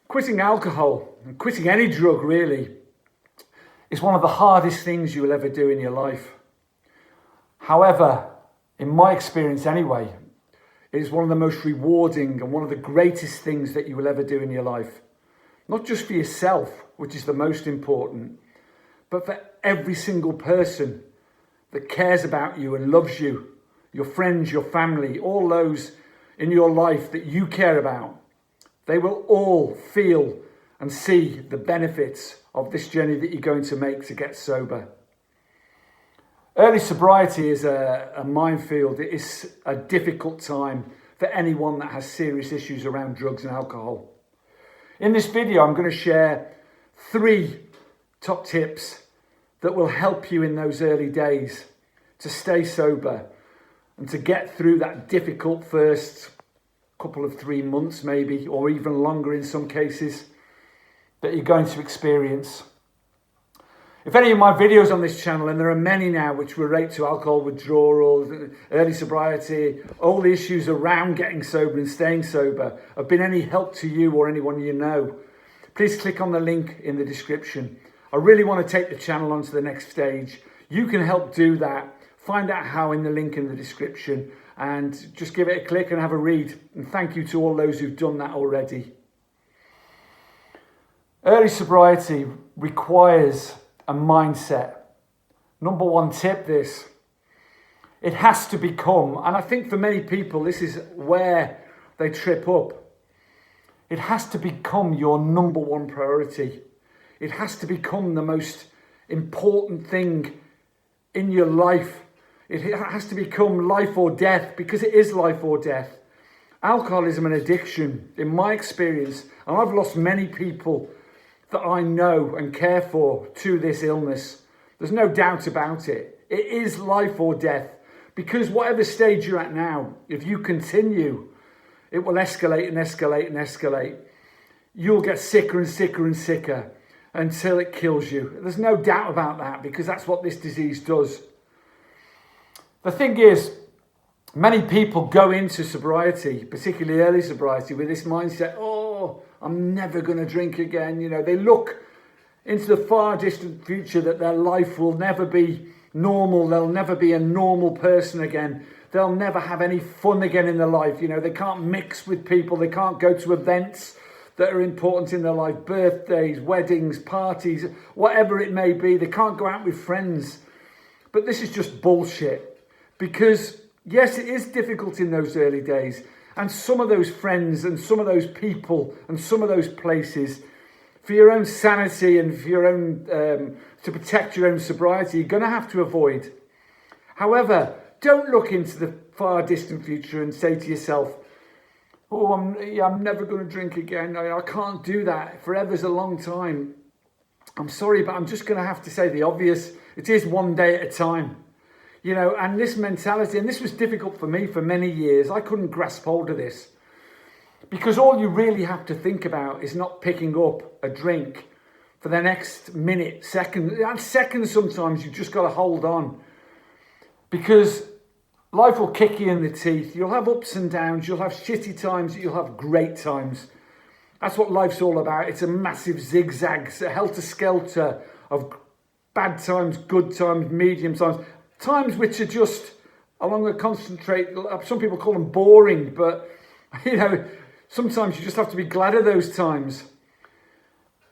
Quitting alcohol and quitting any drug really is one of the hardest things you will ever do in your life. However, in my experience anyway, it is one of the most rewarding and one of the greatest things that you will ever do in your life. Not just for yourself, which is the most important, but for every single person that cares about you and loves you, your friends, your family, all those in your life that you care about. They will all feel and see the benefits of this journey that you're going to make to get sober. Early sobriety is a minefield. It is a difficult time for anyone that has serious issues around drugs and alcohol. In this video, I'm going to share 3 top tips that will help you in those early days to stay sober and to get through that difficult first couple of 3 months maybe, or even longer in some cases, that you're going to experience. If any of my videos on this channel, and there are many now which relate to alcohol withdrawal, early sobriety, all the issues around getting sober and staying sober, have been any help to you or anyone you know, please click on the link in the description. I really want to take the channel on to the next stage. You can help do that. Find out how in the link in the description, and just give it a click and have a read. And thank you to all those who've done that already. Early sobriety requires a mindset. Number 1 tip, this. It has to become, and I think for many people this is where they trip up. It has to become your number 1 priority. It has to become the most important thing in your life. It has to become life or death, because it is life or death. Alcoholism and addiction, in my experience, and I've lost many people that I know and care for to this illness. There's no doubt about it. It is life or death, because whatever stage you're at now, if you continue, it will escalate and escalate and escalate. You'll get sicker and sicker and sicker until it kills you. There's no doubt about that, because that's what this disease does. The thing is, many people go into sobriety, particularly early sobriety, with this mindset, oh, I'm never going to drink again. You know, they look into the far distant future that their life will never be normal. They'll never be a normal person again. They'll never have any fun again in their life. You know, they can't mix with people. They can't go to events that are important in their life, birthdays, weddings, parties, whatever it may be. They can't go out with friends. But this is just bullshit. Because, yes, it is difficult in those early days. And some of those friends and some of those people and some of those places, for your own sanity and for your own, to protect your own sobriety, you're going to have to avoid. However, don't look into the far distant future and say to yourself, oh, I'm never going to drink again. I can't do that. Forever's a long time. I'm sorry, but I'm just going to have to say the obvious. It is one day at a time. You know, and this mentality, and this was difficult for me for many years. I couldn't grasp hold of this, because all you really have to think about is not picking up a drink for the next minute, second, and seconds. Sometimes you just got to hold on, because life will kick you in the teeth. You'll have ups and downs. You'll have shitty times. You'll have great times. That's what life's all about. It's a massive zigzag, a helter-skelter of bad times, good times, medium times. Times which are just along the concentrate. Some people call them boring, but you know, sometimes you just have to be glad of those times.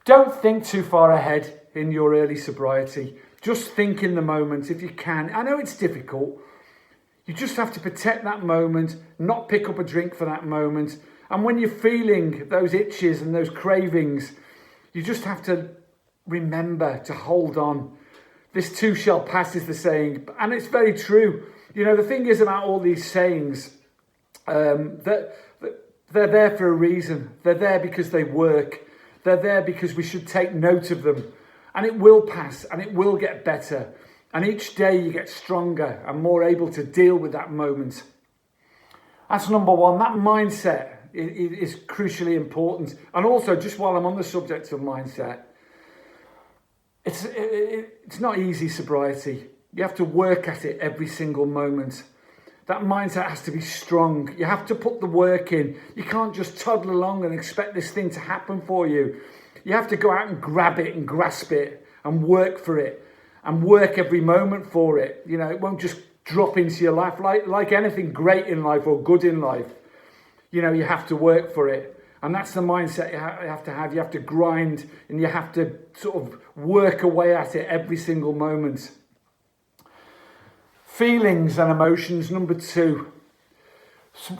Don't think too far ahead in your early sobriety. Just think in the moment if you can. I know it's difficult. You just have to protect that moment, not pick up a drink for that moment. And when you're feeling those itches and those cravings, you just have to remember to hold on. This too shall pass is the saying, and it's very true. You know, the thing is about all these sayings, that they're there for a reason. They're there because they work. They're there because we should take note of them. And it will pass, and it will get better. And each day you get stronger and more able to deal with that moment. That's number 1. That mindset is crucially important. And also, just while I'm on the subject of mindset, it's not easy, sobriety. You have to work at it every single moment. That mindset has to be strong. You have to put the work in. You can't just toddle along and expect this thing to happen for you. You have to go out and grab it and grasp it and work for it and work every moment for it. You know, it won't just drop into your life like anything great in life or good in life. You know, you have to work for it. And that's the mindset you have to have. You have to grind and you have to sort of work away at it every single moment. Feelings and emotions, number 2.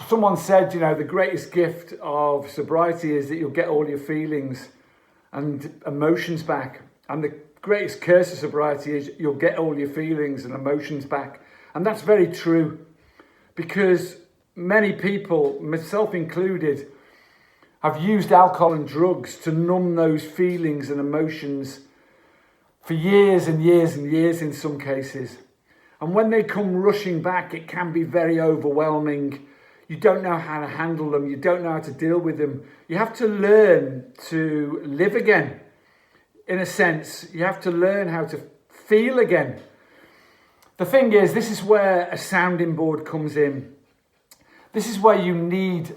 Someone said, you know, the greatest gift of sobriety is that you'll get all your feelings and emotions back. And the greatest curse of sobriety is you'll get all your feelings and emotions back. And that's very true, because many people, myself included, have used alcohol and drugs to numb those feelings and emotions for years and years and years in some cases. And when they come rushing back, it can be very overwhelming. You don't know how to handle them. You don't know how to deal with them. You have to learn to live again. In a sense, you have to learn how to feel again. The thing is, this is where a sounding board comes in. This is where you need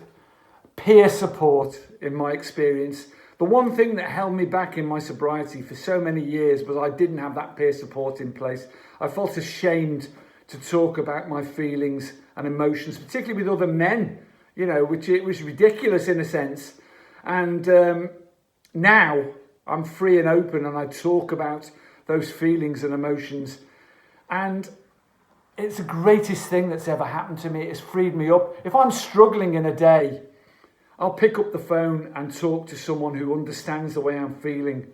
peer support, in my experience. The one thing that held me back in my sobriety for so many years was I didn't have that peer support in place. I felt ashamed to talk about my feelings and emotions, particularly with other men, you know, which it was ridiculous in a sense. And now I'm free and open and I talk about those feelings and emotions. And it's the greatest thing that's ever happened to me. It's freed me up. If I'm struggling in a day, I'll pick up the phone and talk to someone who understands the way I'm feeling.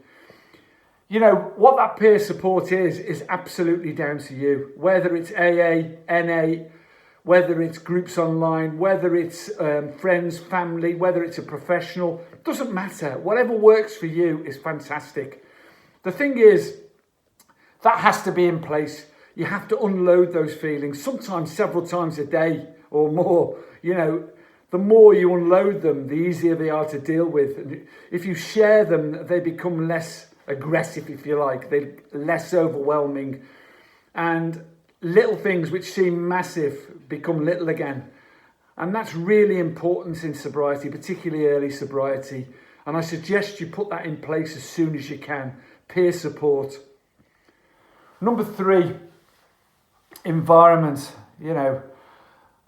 You know, what that peer support is absolutely down to you. Whether it's AA, NA, whether it's groups online, whether it's friends, family, whether it's a professional, doesn't matter. Whatever works for you is fantastic. The thing is, that has to be in place. You have to unload those feelings, sometimes several times a day or more. You know, the more you unload them, the easier they are to deal with. And if you share them, they become less aggressive, if you like. They're less overwhelming. And little things which seem massive become little again. And that's really important in sobriety, particularly early sobriety. And I suggest you put that in place as soon as you can. Peer support. Number 3, environment. You know,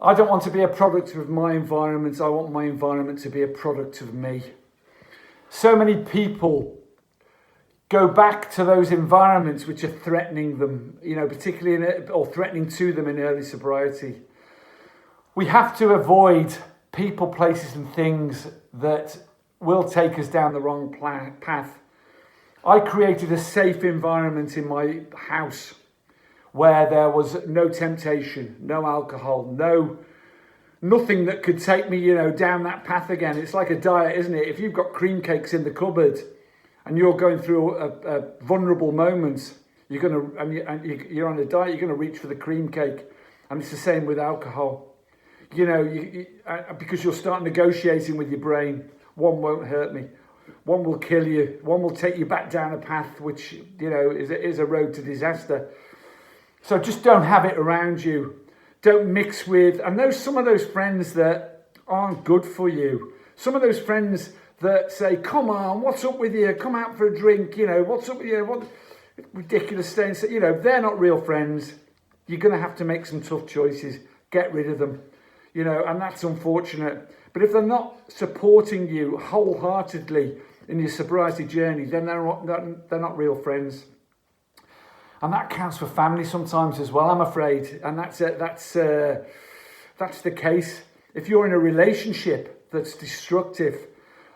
I don't want to be a product of my environment. I want my environment to be a product of me. So many people go back to those environments which are threatening them, you know, particularly or threatening to them in early sobriety. We have to avoid people, places and things that will take us down the wrong path. I created a safe environment in my house where there was no temptation, no alcohol, nothing that could take me, you know, down that path again. It's like a diet, isn't it? If you've got cream cakes in the cupboard and you're going through a vulnerable moment, you're on a diet, you're going to reach for the cream cake. And it's the same with alcohol. You know, because you'll start negotiating with your brain. One won't hurt me. One will kill you. One will take you back down a path which, you know, is a road to disaster. So just don't have it around you. Don't mix with, and some of those friends that aren't good for you. Some of those friends that say, come on, what's up with you? Come out for a drink, you know, what's up with you? What ridiculous things. You know, they're not real friends. You're going to have to make some tough choices. Get rid of them, you know, and that's unfortunate. But if they're not supporting you wholeheartedly in your sobriety journey, then they're not real friends. And that counts for family sometimes as well, I'm afraid. And that's the case. If you're in a relationship that's destructive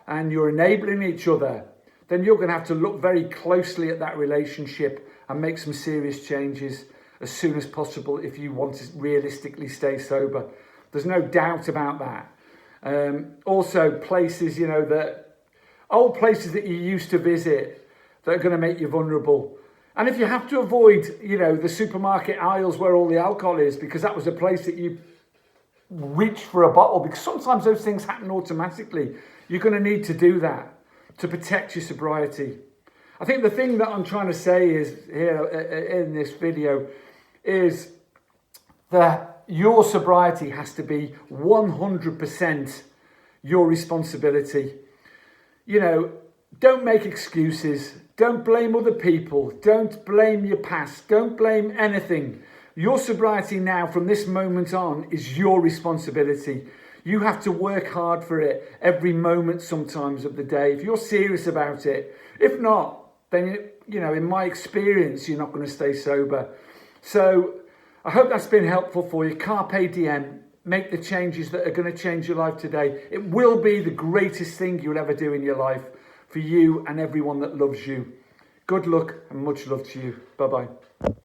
and you're enabling each other, then you're going to have to look very closely at that relationship and make some serious changes as soon as possible if you want to realistically stay sober. There's no doubt about that. Also, places, you know, old places that you used to visit that are going to make you vulnerable. And if you have to avoid, you know, the supermarket aisles where all the alcohol is, because that was a place that you reached for a bottle, because sometimes those things happen automatically, you're going to need to do that to protect your sobriety. I think the thing that I'm trying to say is here in this video is that your sobriety has to be 100% your responsibility. You know, don't make excuses. Don't blame other people. Don't blame your past. Don't blame anything. Your sobriety now, from this moment on, is your responsibility. You have to work hard for it every moment sometimes of the day if you're serious about it. If not, then, you know, in my experience, you're not going to stay sober. So I hope that's been helpful for you. Carpe diem. Make the changes that are going to change your life today. It will be the greatest thing you'll ever do in your life for you and everyone that loves you. Good luck and much love to you. Bye-bye.